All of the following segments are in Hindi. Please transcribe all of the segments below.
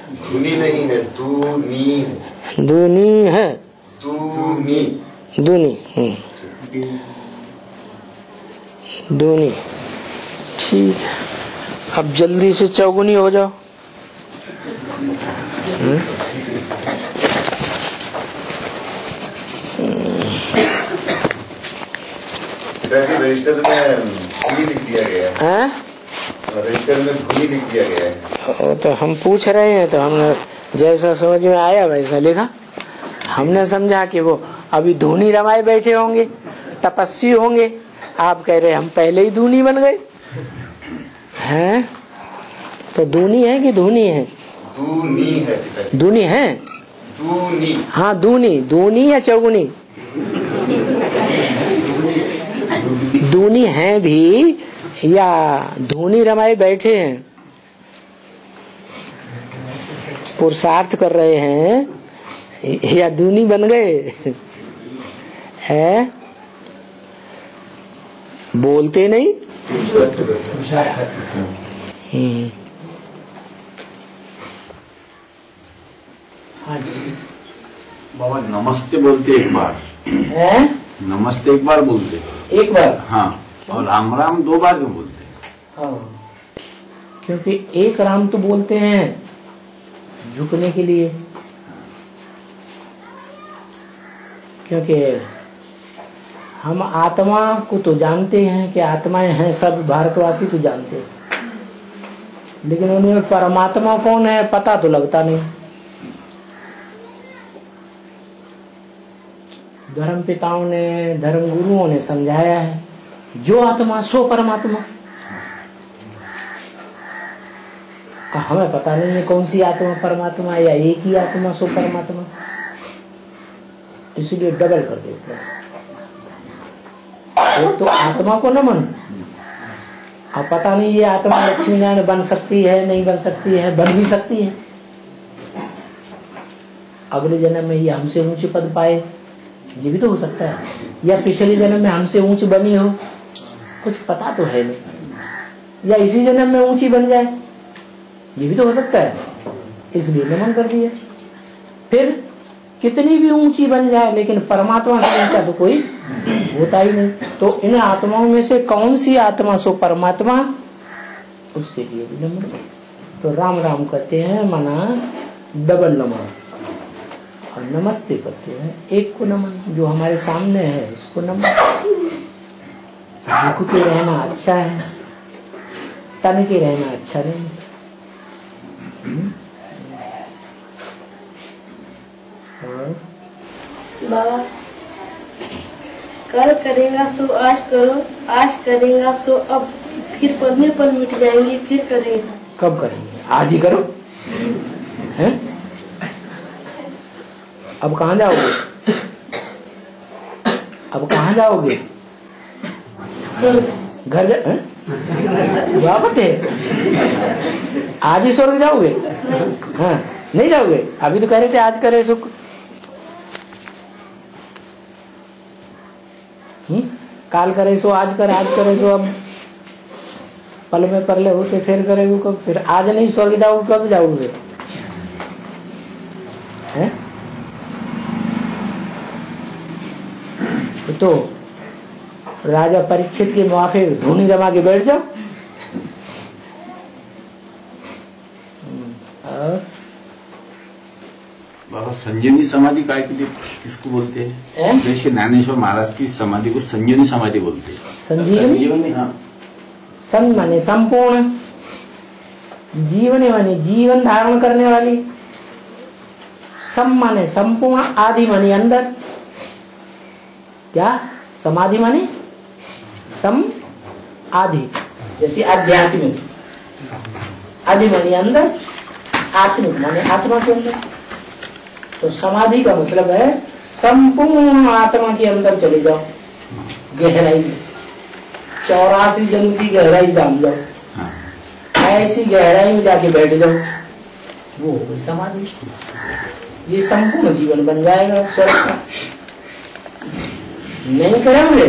धुनी नहीं है, दूनी है। दूनी है, दूनी दूनी। दूनी, ठीक है। अब जल्दी से चौगुनी हो जाओ। रजिस्टर में धुनी लिख दिया गया है। रजिस्टर में धुनी लिख दिया गया है। तो हम पूछ रहे हैं, तो हमने जैसा समझ में आया वैसा लिखा। हमने समझा कि वो अभी धुनी रमाए बैठे होंगे, तपस्वी होंगे। आप कह रहे हम पहले ही धुनी बन गए हैं। तो दूनी है कि धुनी है? दूनी है। दूनी है, दूनी। हाँ दूनी। दूनी या चौगुनी? दूनी है भी या धुनी रमाए बैठे हैं, पुरुषार्थ कर रहे हैं, या दूनी बन गए है? बोलते नहीं। बाबा नमस्ते बोलते एक बार है? नमस्ते एक बार बोलते, एक बार। हाँ, और राम राम 2 बार क्यों बोलते? हाँ, क्योंकि एक राम तो बोलते हैं झुकने के लिए, क्योंकि हम आत्मा को तो जानते हैं कि आत्माएं हैं, सब भारतवासी तो जानते हैं, लेकिन उनमें परमात्मा कौन है पता तो लगता नहीं। धर्म पिताओं ने, धर्म गुरुओं ने समझाया है, जो आत्मा सो परमात्मा। हमें पता नहीं है कौन सी आत्मा परमात्मा या एक ही आत्मा सो परमात्मा, इसलिए डबल कर देते हैं। तो आत्मा को नमन। अब पता नहीं ये आत्मा लक्ष्मी नारायण बन सकती है, नहीं बन सकती है, बन भी सकती है। अगले जन्म में ये हमसे ऊंचे पद पाए, ये भी तो हो सकता है, या पिछले जन्म में हमसे ऊंची बनी हो, कुछ पता तो है नहीं, या इसी जन्म में ऊंची बन जाए, ये भी तो हो सकता है, इसलिए नमन कर दिया। फिर कितनी भी ऊंची बन जाए, लेकिन परमात्मा से ऊंचा तो कोई होता ही नहीं। तो इन आत्माओं में से कौन सी आत्मा सो परमात्मा, उसके लिए भी नमन। तो राम राम कहते हैं मना डबल नमन, और नमस्ते करते हैं एक को नमन, जो हमारे सामने है उसको नमन। झुक के रहना अच्छा है, तन के रहना अच्छा नहीं। बाबा, कल करेगा सो आज करो, आज करेगा सो अब, फिर पल में पल मिट जाएंगे, फिर करेगा। कब करेंगे? आज ही करो। हैं? अब कहाँ जाओगे? अब कहाँ जाओगे? स्वर्ग। घर जा वापस है? आज ही स्वर्ग जाओगे? हाँ, नहीं जाओगे? अभी तो कह रहे थे आज करे सुख। काल करे सो आज कर, आज करे सो अब, पल में परले होते फिर करेगा कब? फिर आज नहीं स्वर्ग जाओगे, कब जाओगे? हैं? तो राजा परीक्षित के मुआफिक धुनी रमा के बैठ जाओ। बाबा संजीवनी समाधि काय के लिए किसको बोलते हैं? जैसे ज्ञानेश्वर महाराज की समाधि को संजीवनी समाधि बोलते हैं। संजीवनी, हाँ। सन माने संपूर्ण, जीवनी माने जीवन धारण करने वाली, सम माने संपूर्ण, आदि माने अंदर। क्या? समाधि माने सम आदि, जैसे आध्यात्मिक, आदि माने अंदर, आत्मिक माने आत्मा के अंदर। तो समाधि का मतलब है संपूर्ण आत्मा के अंदर चले जाओ, गहराई में, 84 जन्म की गहराई जान जाओ, ऐसी गहराई में जाके बैठ जाओ, वो हो गई समाधि। ये संपूर्ण जीवन बन जाएगा स्वर्ग का। नहीं करेंगे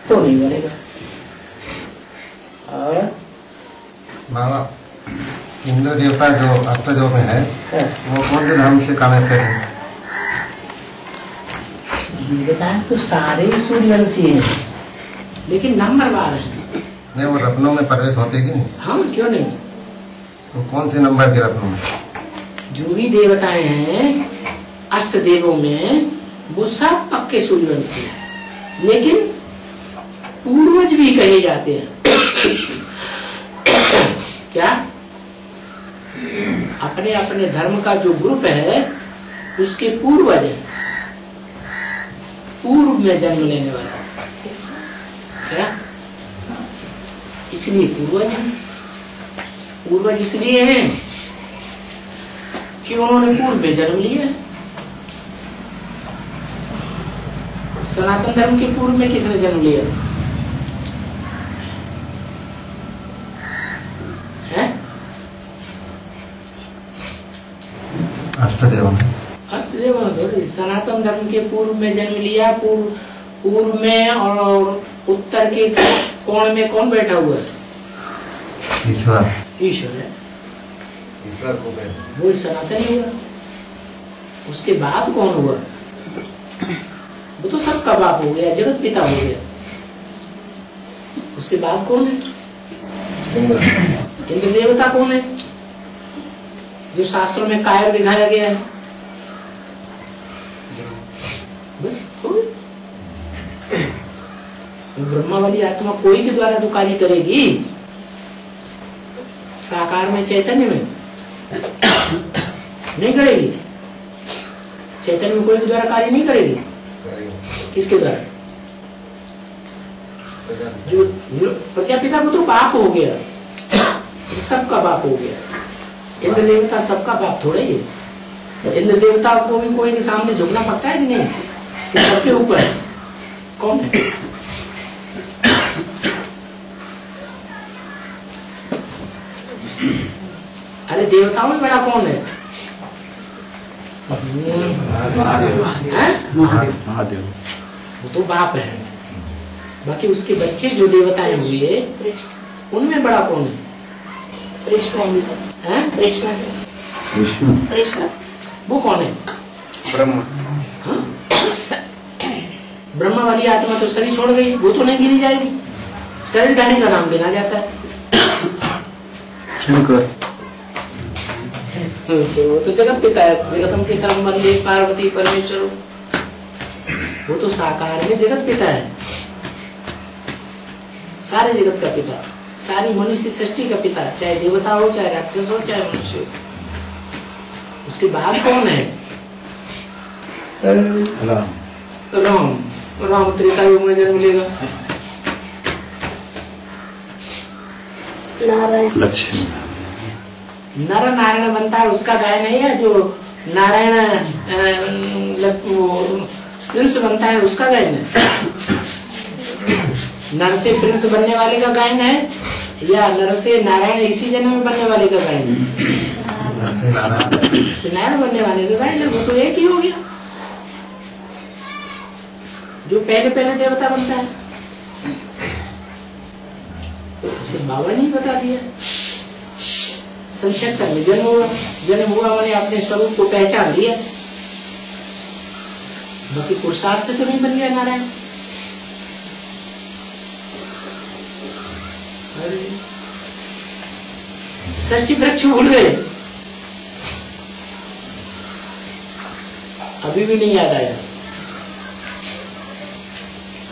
तो नहीं बनेगा। और मामा इंद्र देवता जो अष्टदेव में है वो कौन से धर्म से कनेक्टेड है? देवता तो सारे सूर्यवंशी हैं, लेकिन नंबरवार है। नहीं, वो रत्नों में प्रवेश होते कि नहीं? हाँ, क्यों नहीं। तो कौन से नंबर के रत्नों में? जो भी देवताएं हैं अष्ट देवों में, वो सब पक्के सूर्यवंशी हैं, लेकिन पूर्वज भी कहे जाते हैं। क्या? अपने अपने धर्म का जो ग्रुप है उसके पूर्वज है, पूर्व में जन्म लेने वाला। क्या? इसलिए पूर्वज हैं। पूर्वज इसलिए हैं कि उन्होंने पूर्व में जन्म लिया। सनातन धर्म के पूर्व में किसने जन्म लिया है? अष्टदेव। अष्टदेव थोड़ी। सनातन धर्म के पूर्व में जन्म लिया। पूर्व में और उत्तर के कोण में कौन बैठा हुआ है? ईश्वर। ईश्वर है। ईश्वर को वो सनातन हुआ। उसके बाद कौन हुआ? वो तो सबका बाप हो गया, जगत पिता हो गया। उसके बाद कौन है? इंद्र देवता कौन है, जो शास्त्रों में कायर दिखाया गया है? बस ब्रह्मा वाली आत्मा कोई के द्वारा तो कार्य करेगी, साकार में चैतन्य में नहीं करेगी। चैतन्य में कोई के द्वारा कार्य नहीं करेगी। किसके द्वारा? जो प्रजापिता को तो बाप हो गया, सबका बाप हो गया। इंद्र देवता सबका बाप थोड़े ही है। इंद्र देवता को भी कोई के सामने झुकना पड़ता है कि नहीं? कि सबके ऊपर कौन है? अरे देवताओं में बड़ा कौन है? महादेव। वो तो बाप है। बाकी उसके बच्चे जो देवताएं हुए उनमें बड़ा कौन है? कृष्ण। वो कौन है? ब्रह्मा। ब्रह्मा वाली आत्मा तो शरीर छोड़ गई, वो तो नहीं गिनी जाएगी। शरीरधारी का नाम गिना जाता है। शंकर। वो तो जगत पिता है। जगतम पिता मंदिर पार्वती परमेश्वर, वो तो साकार में जगत पिता है, सारे जगत का पिता, सारी मनुष्य सृष्टि का पिता, चाहे देवता हो, चाहे राक्षस हो, चाहे मनुष्य हो। उसके बाद कौन है? राम। राम त्रेता युग में जन्म लेगा। लक्ष्मी। नर नारायण बनता है, उसका गाय नहीं है। जो नारायण प्रिंस बनता है उसका गायन है। नर से प्रिंस बनने वाले का गायन है, या नर से नारायण इसी जन्म में बनने वाले का गायन है? नारायण बनने वाले का गायन है। वो तो एक ही हो गया। जो पहले देवता बनता है उसे बाबा ने बता दिया। संक्षेप में जन्म हुआ मैंने अपने स्वरूप को पहचान लिया। बाकी पुरुषार्थ से तो नहीं बन गया नारायण। सृष्टि वृक्ष भूल गए, अभी भी नहीं याद आया।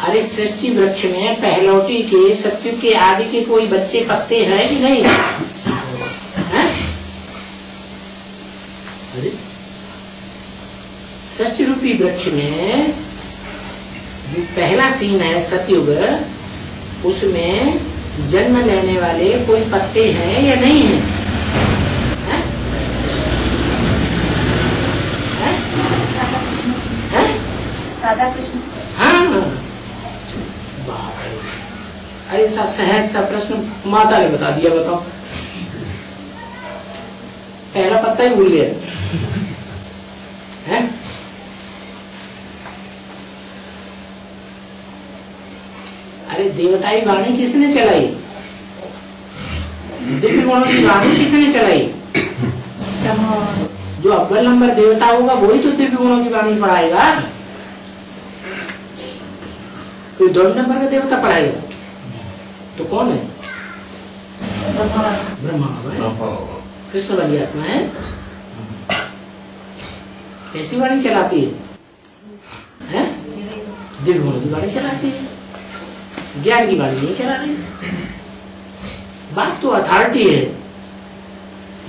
अरे सृष्टि वृक्ष में पहलौटी के, सत्युग के, आदि के कोई बच्चे पत्ते हैं कि नहीं? सच रूपी वृक्ष में जो पहला सीन है सतयुग, उसमें जन्म लेने वाले कोई पत्ते हैं या नहीं है? राधा कृष्ण। हाँ, ऐसा सहज सा प्रश्न माता ने बता दिया। बताओ, पहला पत्ता ही भूल गया है? अरे देवताई वाणी किसने चलाई? दिव्य गुणों की वाणी किसने चलाई? जो अव्वल नंबर देवता होगा वही तो दिव्य गुणों की वाणी पढ़ाएगा, कोई 2 नंबर का देवता पढ़ाएगा तो कौन है? ब्रह्मा। कृष्ण वाली आत्मा है। कैसी वाणी चलाती है? दिव्य गुणों की वाणी चलाती है, ज्ञान की वाणी नहीं चला रही। बात तो अथॉरिटी है,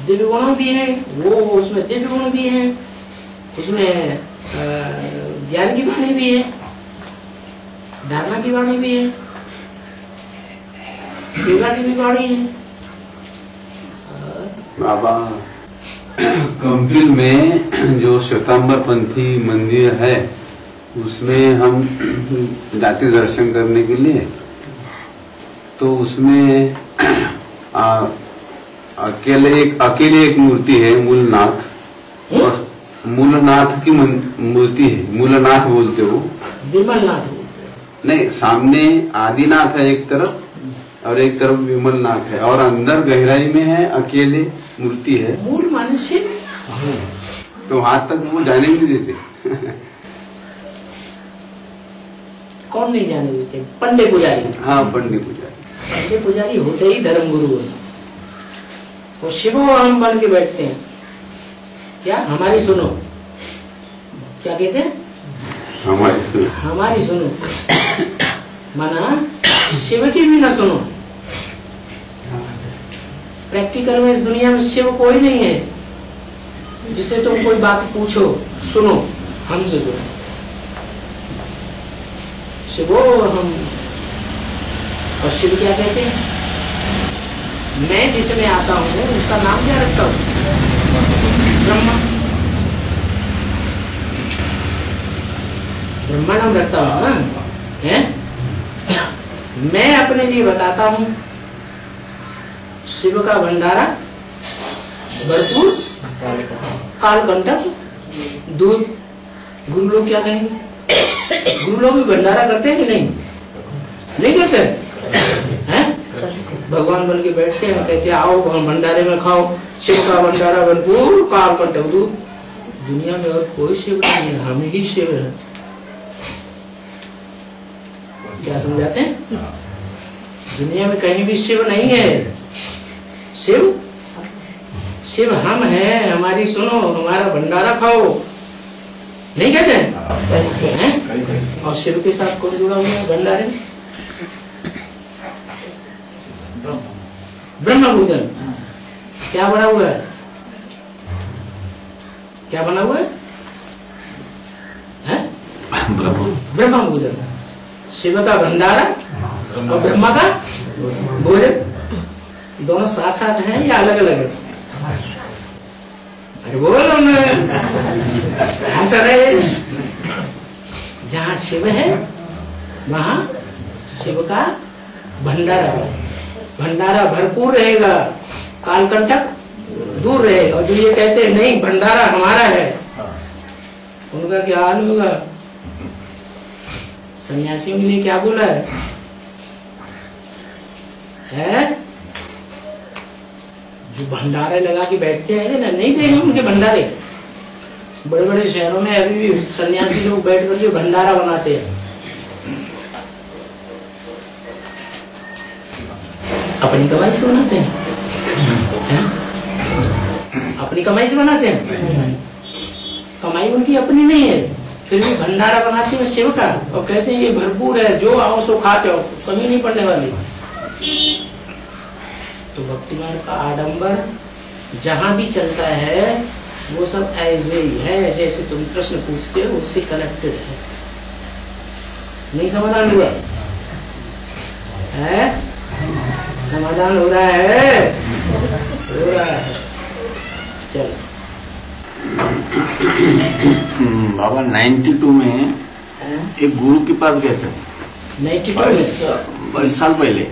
दिव्य गुण भी है, वो उसमें दिव्य गुण भी है, उसमें ज्ञान की वाणी भी है, धारणा की वाणी भी है, सेवा की भी वाणी है। बाबा कंपिल में जो श्वेतांबर पंथी मंदिर है उसमें हम जाते दर्शन करने के लिए, तो उसमें अकेले एक मूर्ति है मूलनाथ, और मूलनाथ की मूर्ति है, मूलनाथ बोलते हो, विमलनाथ नहीं, सामने आदिनाथ है एक तरफ और एक तरफ विमलनाथ है, और अंदर गहराई में है अकेले मूर्ति है। मूल मनुष्य तो हाथ तक वो जाने नहीं देते। कौन नहीं जाने देते? पंडे पुजारी। हाँ, पंडे पुजारी। पंडे पुजारी होते ही धर्म गुरु है, वो शिवो हम बन के बैठते हैं। क्या हमारी सुनो, क्या कहते हैं? हमारी सुनो माना शिव की भी ना सुनो। प्रैक्टिकल में इस दुनिया में शिव कोई नहीं है जिसे तुम कोई बात पूछो, सुनो, हमसे सुनो। शिवो हम, और शिव क्या कहते हैं? मैं जिसमें आता हूँ उसका नाम क्या रखता हूँ? ब्रह्मा। ब्रह्मा नाम रखता हूँ ना, है? मैं अपने लिए बताता हूँ शिव का भंडारा भरपूर, कालकंटक, दूध। गुरु लोग क्या कहेंगे? गुरु लोग भी भंडारा करते हैं कि नहीं? नहीं करते हैं? भगवान बन के बैठते हैं, कहते हैं आओ भंडारे में खाओ, शिव का भंडारा भरपूर, कालकंटक, दूध। दुनिया में और कोई शिव नहीं है, हम ही शिव है। क्या समझाते हैं? दुनिया में कहीं भी शिव नहीं है। शिव हम हैं, हमारी सुनो, हमारा भंडारा खाओ, नहीं कहते हैं? और शिव के साथ कौन जुड़ा हुआ है भंडारे में? ब्रह्म पूजन। क्या बना हुआ है? क्या बना हुआ है? ब्रह्म पूजन। शिव का भंडारा और ब्रह्मा का भोजन, दोनों साथ साथ हैं या अलग अलग है? अरे बोलो ना, हंस रहे। जहाँ शिव है वहाँ शिव का भंडारा है, भंडारा भरपूर रहेगा, कालकंटक दूर रहेगा। और जो ये कहते हैं नहीं भंडारा हमारा है, उनका क्या हाल होगा? सन्यासियों के लिए क्या बोला है? जो भंडारे लगा के बैठते हैं ना, नहीं देखे उनके भंडारे? बड़े बड़े शहरों में अभी भी सन्यासी लोग बैठ करके भंडारा बनाते हैं। अपनी कमाई से बनाते हैं, अपनी कमाई से बनाते हैं। कमाई उनकी अपनी नहीं है, फिर भी भंडारा बनाते हैं शिव का, और कहते हैं ये भरपूर है, जो आओ सो खा जाओ, कमी नहीं पड़ने वाली। तो भक्ति मार्ग का आडंबर जहां भी चलता है वो सब ऐसे ही है जैसे तुम प्रश्न पूछते हो उससे कनेक्टेड है। नहीं समाधान हुआ है? समाधान हो रहा है, हो रहा है। चलो बाबा 92 में एक गुरु के पास गए थे। 22 साल पहले,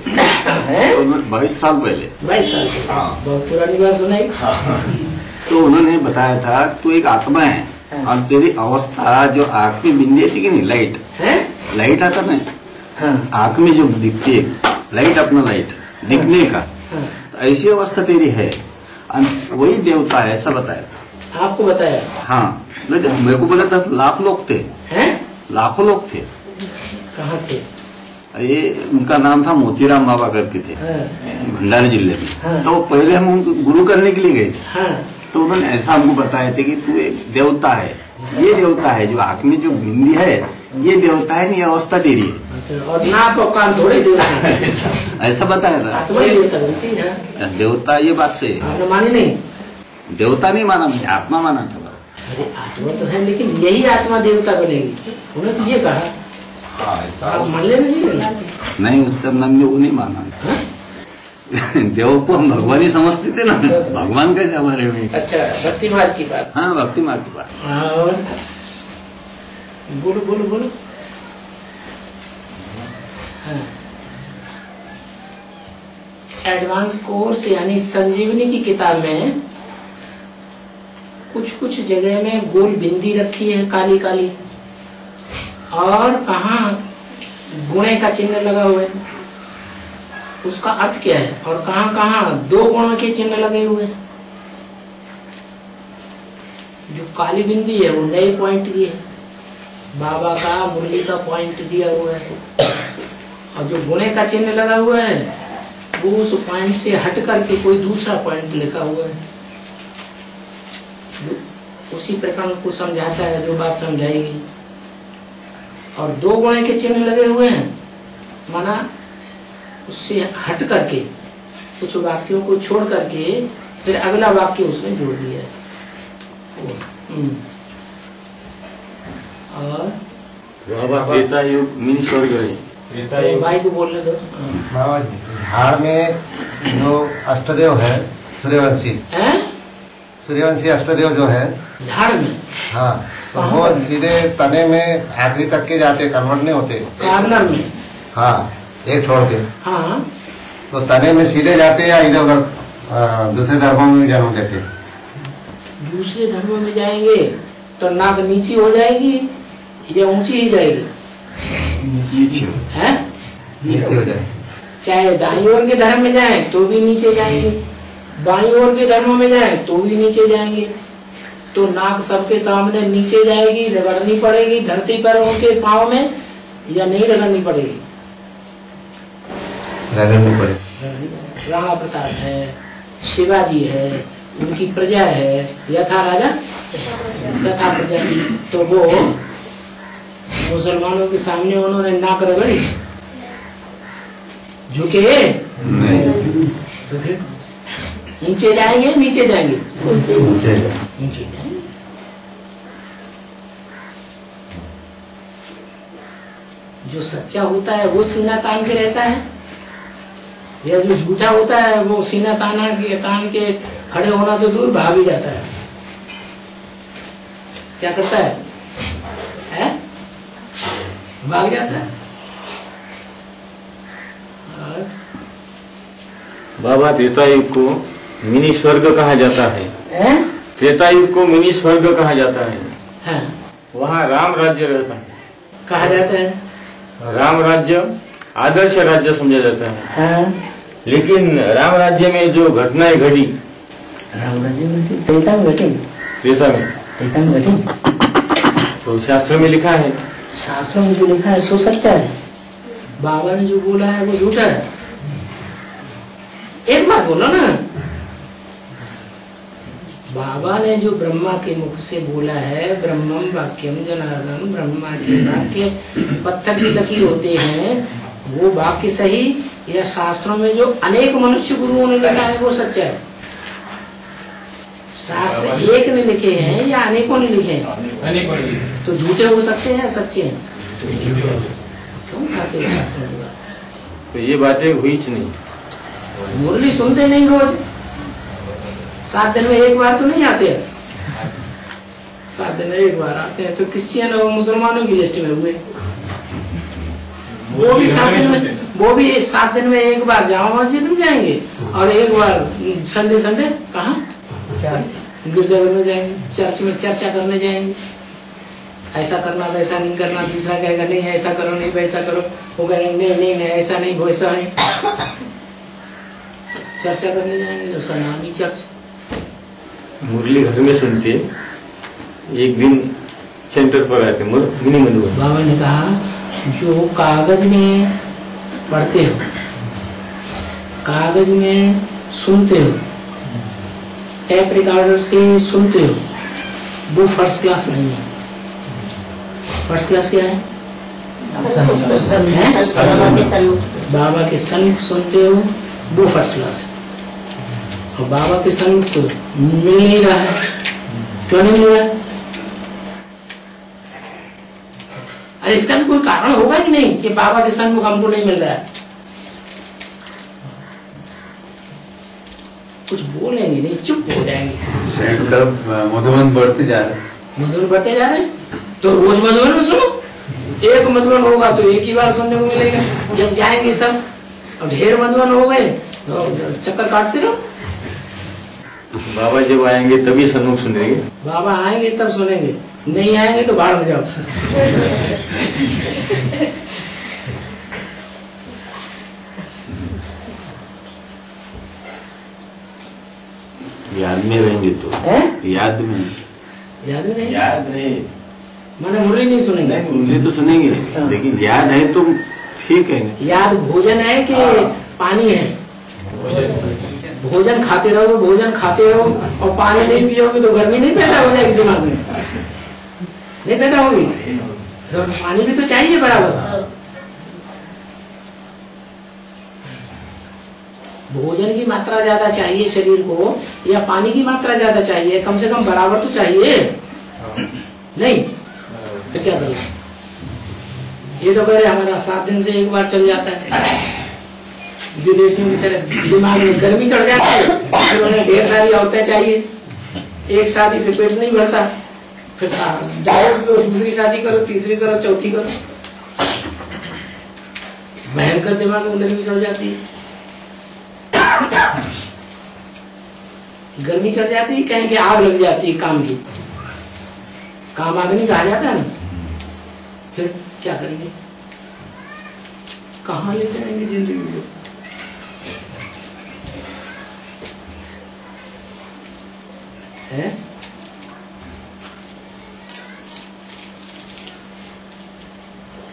22 साल पहले, 22 साल पहले, बहुत पुरानी बात सुनाई। तो उन्होंने बताया था तू एक आत्मा है और तेरी अवस्था जो आंख में बिंदी थी कि नहीं, लाइट है, लाइट आता ना आंख में जो दिखती है, लाइट अपना लाइट दिखने का, ऐसी अवस्था तेरी है, वही देवता है ऐसा बताया। आपको बताया? हाँ, मेरे को बोला था लाख लोग थे। हैं? लाखों लोग थे। कहाँ थे? ये उनका नाम था मोतीराम बाबा करके थे। भंडारी जिले में। हाँ। तो पहले हम उनको गुरु करने के लिए गए थे। हाँ। तो उन्होंने ऐसा हमको बताया था कि तू एक देवता है, ये देवता है जो आंख में जो बिंदी है, ये देवता है, ये अवस्था तेरी है। और नाक और कान थोड़े देवता ऐसा बताया था। आत्मा ही देवता बनती है। देवता ये बात से आपने मानी नहीं? देवता नहीं माना, मैंने आत्मा माना था। अरे आत्मा तो है, लेकिन यही आत्मा देवता बनेगी, उन्होंने तो ये कहा। आप मान लेना चाहिए। नहीं, उत्तर नंद वो नहीं माना। देव को हम भगवान ही समझते थे ना, भगवान कैसे हमारे में। अच्छा, भक्ति मार्ग की बात। हाँ, भक्ति मार्ग की बात। और बोलो बोलो बोलो। हाँ। एडवांस कोर्स यानी संजीवनी की किताब में कुछ कुछ जगह में गोल बिंदी रखी है काली काली, और कहाँ गुणे का चिन्ह लगा हुआ है, उसका अर्थ क्या है? और कहाँ कहाँ 2 गुणों के चिन्ह लगे हुए हैं। जो काली बिंदी है वो नए पॉइंट की है, बाबा का मुरली का पॉइंट दिया हुआ है, और जो गुणे का चिन्ह लगा हुआ है वो उस पॉइंट से हट करके कोई दूसरा पॉइंट लिखा हुआ है। उसी प्रकार को समझाता है जो बात समझाएगी। और 2 गुणे के चिन्ह लगे हुए हैं, माना उससे हट करके कुछ वाक्यों को छोड़ करके फिर अगला वाक्य उसमें जोड़ दिया है। और त्रेता युग मिनी स्वर्ग है। भाई को बोलने दो। बाबा जी, झाड़ में जो अष्टदेव है सूर्यवंशी, सूर्यवंशी अष्टदेव जो है झाड़ में, हाँ, तो वो सीधे तने में आखिरी तक के जाते, कन्वर्ट नहीं होते कार्नर में। हाँ, एक छोड़ के। हाँ, तो तने में सीधे जाते या इधर उधर दूसरे धर्मों में भी जन्म लेते? दूसरे धर्मों में जाएंगे तो नाक नीची हो जाएगी या ऊंची ही जाएगी? है नीचे हो जाए। चाहे दाईं ओर के धर्म में जाए तो भी नीचे जाएंगे, बाईं ओर के धर्म में जाए तो भी नीचे जाएंगे। तो नाक सबके सामने नीचे जाएगी, रगड़नी पड़ेगी धरती पर उनके पाँव में, या नहीं रगड़नी पड़ेगी? रगड़नी पड़ेगी। राणा प्रताप है, शिवाजी है, उनकी प्रजा है, यथा राजा तथा प्रजा की। तो वो मुसलमानों के सामने उन्होंने नाक रगड़ी, झुके तो फिर नीचे जाएंगे नीचे जाएंगे? नीचे जाएंगे। जो सच्चा होता है वो सीना तान के रहता है, या जो झूठा होता है वो सीना तान के खड़े होना तो दूर भाग ही जाता है। क्या करता है? भाग जाता है। बाबा, त्रेता युग को मिनी स्वर्ग कहा जाता है। त्रेता युग को मिनी स्वर्ग कहा जाता है। वहाँ राम राज्य रहता है। कहा जाता है राम राज्य आदर्श राज्य समझा जाता है। लेकिन राम राज्य में जो घटनाएं घटी, राम राज्य में त्रेता में घटी, त्रेता में घटी, तो शास्त्र में लिखा है। शास्त्रों में जो लिखा है सो सच्चा है, बाबा ने जो बोला है वो झूठा है। एक बात बोलो ना, बाबा ने जो ब्रह्मा के मुख से बोला है, ब्रह्मम वाक्यम जनार्दन, ब्रह्मा के वाक्य पत्थर की लकीर होते हैं, वो वाक्य सही या शास्त्रों में जो अनेक मनुष्य गुरुओं ने लिखा है वो सच्चा है? शास्त्र एक ने लिखे हैं या अनेकों ने लिखे हैं? तो झूठे हो सकते हैं, सच्चे हैं? क्यों खाते हैं शास्त्र की बात? तो ये बातें हुई नहीं। मुरली सुनते नहीं रोज, 7 दिन में एक बार तो नहीं आते हैं। 7 दिन में एक बार आते हैं तो क्रिश्चियन और मुसलमानों की लिस्ट में हुए। वो भी 7 दिन में, वो भी 7 दिन में एक बार जामा मस्जिद में जाएंगे, और एक बार संडे कहाँ गिरजाघर में जाएंगे, चर्च में चर्चा करने जाएंगे। ऐसा करना वैसा नहीं करना, दूसरा कहेगा नहीं ऐसा करो नहीं वैसा करो, वो कहेंगे नहीं नहीं ऐसा नहीं वैसा नहीं। चर्चा करने जाएंगे, उसका नाम ही चर्च। मुरली घर में सुनते, एक दिन सेंटर पर आते मिनी मधुबन। बाबा ने कहा जो कागज में पढ़ते हो, कागज में सुनते हो, टेप रिकॉर्डर से सुनते हो, वो फर्स्ट क्लास नहीं है। फर्स्ट क्लास क्या है? बाबा के सन्मुख सुनते हो, वो फर्स्ट क्लास है। और बाबा के सन्मुख तो मिल नहीं रहा है। क्यों नहीं मिल रहा है? अरे इसका भी कोई कारण होगा कि नहीं कि बाबा के सन्मुख हमको नहीं मिल रहा है? कुछ बोलेंगे नहीं, चुप हो जाएंगे। सेंटर मधुबन बढ़ते जा रहे हैं। मधुबन बढ़ते जा रहे हैं, तो रोज मधुबन में सुनो। एक मधुबन होगा तो एक ही बार सुनने को मिलेगा, जब जाएंगे तब। और ढेर मधुबन हो गए तो चक्कर काटते रहो। बाबा जब आएंगे तभी सन्मुख सुनेंगे। बाबा आएंगे तब सुनेंगे, नहीं आएंगे तो बाहर में जाओ। याद में रहेंगे तो याद में नहीं, याद नहीं माने मुरली नहीं सुनेंगे। नहीं, मुरली तो सुनेंगे, लेकिन याद है तो ठीक है। याद भोजन है कि पानी है? भोजन खाते रहो तो भोजन खाते रहो, और पानी नहीं पियोगे तो गर्मी नहीं पैदा हो जाएगी दिमाग में, नहीं पैदा होगी। तो पानी भी तो चाहिए बराबर। भोजन की मात्रा ज्यादा चाहिए शरीर को, या पानी की मात्रा ज्यादा चाहिए? कम से कम बराबर तो चाहिए, नहीं? तो क्या करें? ये तो कह रहे हमारा 7 दिन से एक बार चल जाता है। विदेशियों की तरह दिमाग में गर्मी चढ़ जाती है, फिर उन्हें ढेर सारी औरतें चाहिए। एक शादी से पेट नहीं भरता, फिर जाओ दूसरी शादी करो, तीसरी करो, चौथी करो। भयंकर दिमाग में गर्मी चढ़ जाती है। गर्मी चढ़ जाती है, कहीं कि आग लग जाती है काम की। काम आग नहीं कहा जाता है ना, फिर क्या करेंगे? कहाँ ले जाएंगे जिंदगी को? है?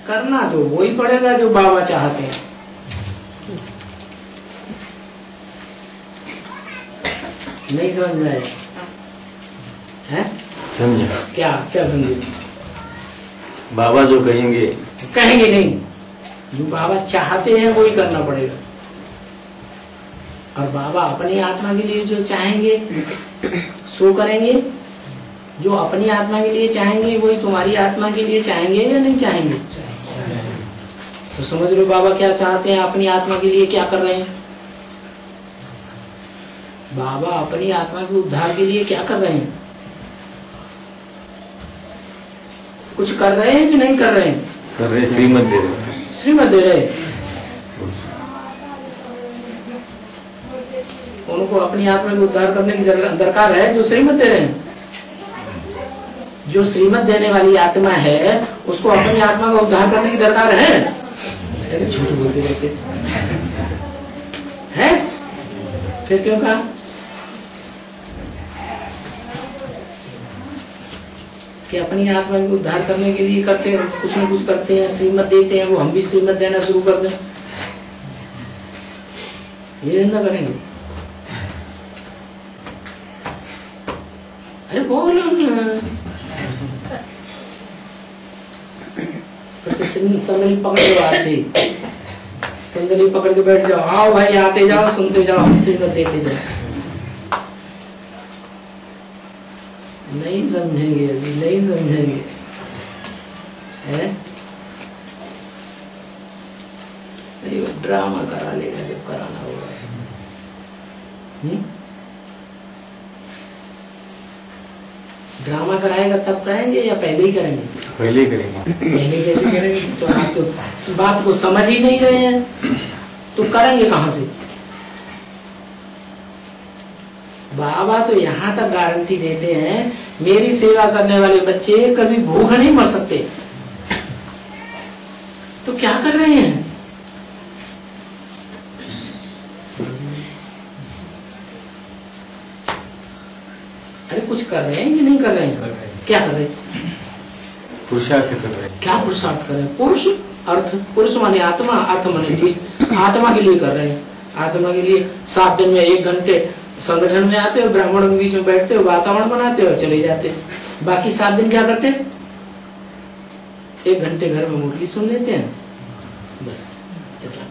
करना तो वही पड़ेगा जो बाबा चाहते हैं। नहीं समझ में आया? है? समझे? क्या क्या समझे? बाबा जो कहेंगे नहीं, जो बाबा चाहते हैं वही करना पड़ेगा। और बाबा अपनी आत्मा के लिए जो चाहेंगे सो करेंगे। जो अपनी आत्मा के लिए चाहेंगे वही तुम्हारी आत्मा के लिए चाहेंगे या नहीं चाहेंगे? तो समझ लो बाबा क्या चाहते हैं, अपनी आत्मा के लिए क्या कर रहे हैं। बाबा अपनी आत्मा के उद्धार के लिए क्या कर रहे हैं? कुछ कर रहे हैं कि नहीं कर रहे हैं? कर रहे, श्रीमत दे रहे। श्रीमत दे रहे। उनको अपनी आत्मा को उद्धार करने की दरकार है जो श्रीमत दे रहे हैं। जो श्रीमत देने वाली आत्मा है उसको अपनी आत्मा का उद्धार करने की दरकार है। झूठ बोलते रहते है, फिर क्यों कहा? कि अपनी आत्मा को उद्धार करने के लिए करते हैं, कुछ न कुछ करते हैं, श्रीमत देते हैं। वो हम भी श्रीमत देना शुरू कर दें, ये ना करेंगे? अरे बोलो ना। संदली पकड़ लो, आज से संदली पकड़ के बैठ जाओ। आओ भाई, आते जाओ, सुनते जाओ, हम श्रीमत देते जाओ। नहीं समझेंगे, अभी नहीं समझेंगे, है? नहीं, ड्रामा करा लेगा जब कराना होगा। ड्रामा कराएगा तब करेंगे या पहले ही करेंगे? पहले ही करेंगे। पहले कैसे करेंगे? तो आप तो इस बात को समझ ही नहीं रहे हैं, तो करेंगे कहाँ से? बाबा तो यहाँ तक गारंटी देते हैं, मेरी सेवा करने वाले बच्चे कभी भूखे नहीं मर सकते। तो क्या कर रहे हैं? कर रहे हैं कि नहीं कर रहे हैं? क्या कर रहे हैं? पुरुषार्थ कर रहे हैं। क्या पुरुषार्थ कर रहे हैं? पुरुष अर्थ, पुरुष माने आत्मा, अर्थ माने ठीक, आत्मा के लिए कर रहे हैं। आत्मा के लिए 7 दिन में 1 घंटे संगठन में आते हो, ब्राह्मणों के बीच में बैठते हो, वातावरण बनाते हो, चले जाते हो। बाकी 7 दिन क्या करते हैं? 1 घंटे घर में मुरली सुन लेते हैं, बस इतना।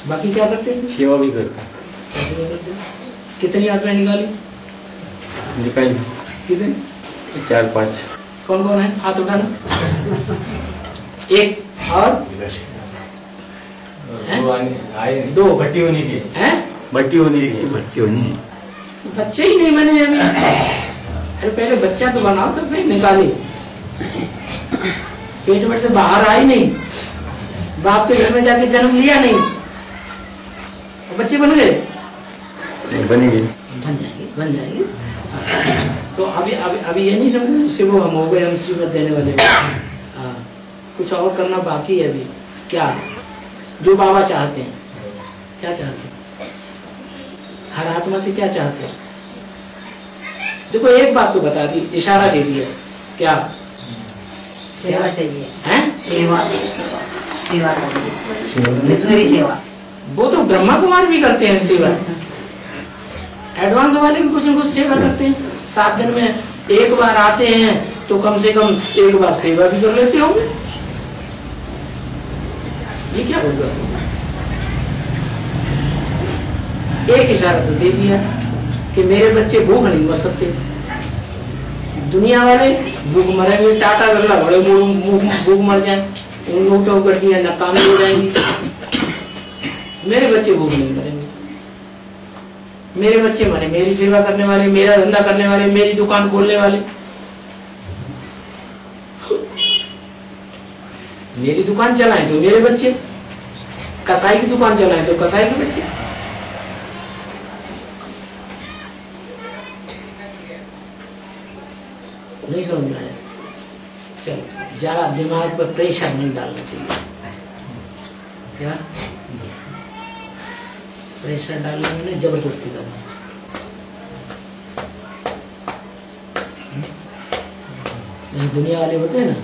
बाकी क्या करते हैं? सेवा भी करते हैं। कितनी आत्माएं निकाली? कितनी? 4-5। कौन कौन है? हाथ उठाना। एक और 2 भट्टी होने की है। भट्टी होने की, भट्टी होनी। बच्चे ही नहीं बने अभी। अरे पहले बच्चा तो बनाओ, तो फिर निकाले। पेट में से बाहर आए नहीं, बाप के घर में जाके जन्म लिया नहीं, बच्चे बन गए। बनेंगे, बन जाएंगे। तो अभी ये नहीं समझ से वो हम हो गए, हम श्रीमत देने वाले। कुछ और करना बाकी है अभी। क्या जो बाबा चाहते हैं? क्या चाहते हैं? हर आत्मा से क्या चाहते हैं? देखो एक बात तो बता दी, इशारा दे दिया। क्या? सेवा चाहिए है? सेवा ईश्वरी सेवा। वो तो ब्रह्मा कुमार भी करते हैं सेवा। एडवांस वाले भी कुछ न कुछ सेवा करते हैं। 7 दिन में 1 बार आते हैं तो कम से कम 1 बार सेवा भी कर लेते होंगे। ये क्या होगा? एक इशारा तो दे दिया कि मेरे बच्चे भूख नहीं मर सकते। दुनिया वाले भूख मरेंगे, टाटा बिरला बड़े भूख मर जाए, उन नोटों गड्डियां नाकामी हो जाएंगी। मेरे बच्चे भूख नहीं मरेंगे। मेरे बच्चे माने मेरी सेवा करने वाले, मेरा धंधा करने वाले, मेरी दुकान खोलने वाले। मेरी दुकान चलाएं तो मेरे बच्चे, कसाई की दुकान चलाएं तो कसाई के बच्चे। नहीं समझ में आया? चलो ज्यादा दिमाग पर प्रेशर नहीं डालना चाहिए। क्या प्रेशर डालना मैंने जबरदस्ती करना। दुनिया वाले होते हैं ना,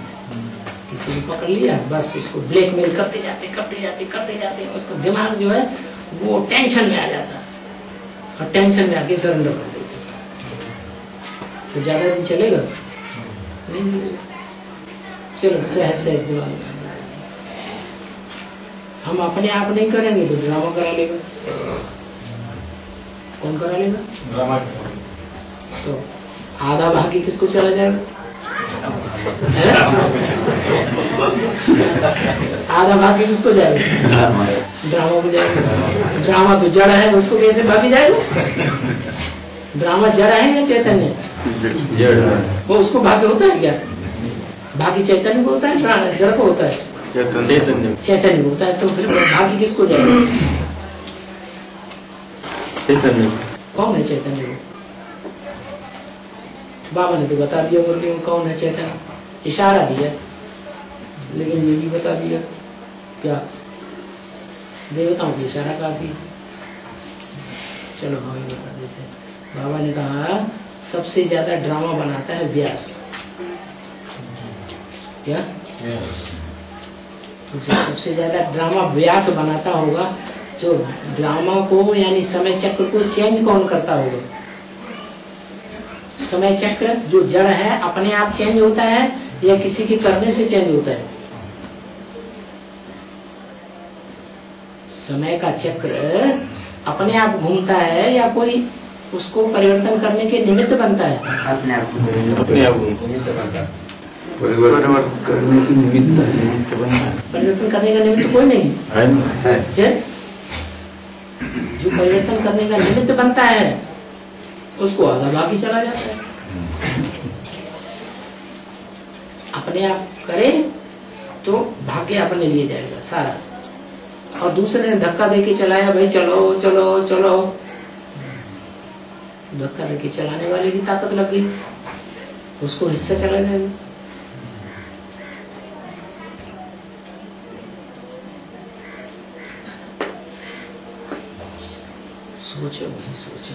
किसी को पकड़ लिया बस उसको ब्लैकमेल करते जाते, उसका दिमाग जो है वो टेंशन में आ जाता है और टेंशन में आके सरेंडर कर देते। तो ज्यादा दिन चलेगा नहीं चलेगा। चलो सहज दिमाग में। हम अपने आप नहीं करेंगे तो ड्रामा करा लेगा। कौन करा लेगा? ड्रामा। तो आधा भागी किसको चला जाएगा? आधा भागी किसको जाएगा? ड्रामा को जाएगा। ड्रामा तो जड़ है, उसको कैसे भागी जाएगा? ड्रामा जड़ है या चैतन्य? वो उसको भाग्य होता है क्या? भागी चैतन्य को होता है, जड़ को होता है? चैतन्य होता है। तो फिर भाग्य किसको जाएगा? चैतन्य। कौन है चैतन्य? बाबा ने तो बता दिया मुरली में कौन है चैतन्य, इशारा दिया, लेकिन ये भी बता दिया क्या देवताओं की इशारा काफी। चलो हाँ ये बता देते हैं। बाबा ने कहा सबसे ज्यादा ड्रामा बनाता है व्यास। क्या? तो जो सबसे ज्यादा ड्रामा व्यास बनाता होगा, जो ड्रामा को यानी समय चक्र को चेंज कौन करता होगा? समय चक्र जो जड़ है अपने आप चेंज होता है या किसी के करने से चेंज होता है? समय का चक्र अपने आप घूमता है या कोई उसको परिवर्तन करने के निमित्त बनता है? अपने आप निमित्त बनता है। परिवर्तन करने की निमित्त बनता है। परिवर्तन करने का निमित्त कोई नहीं है। जो परिवर्तन करने का निमित्त बनता है उसको आधा भागी चला जाता है। अपने आप करे तो भाग्य अपने लिए जाएगा सारा, और दूसरे ने धक्का देके चलाया, भाई चलो चलो चलो, धक्का देके चलाने वाले की ताकत लग गई, उसको हिस्सा चला जाएगा। सोचो भाई सोचो।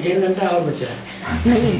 1.5 घंटा और बचा है। नहीं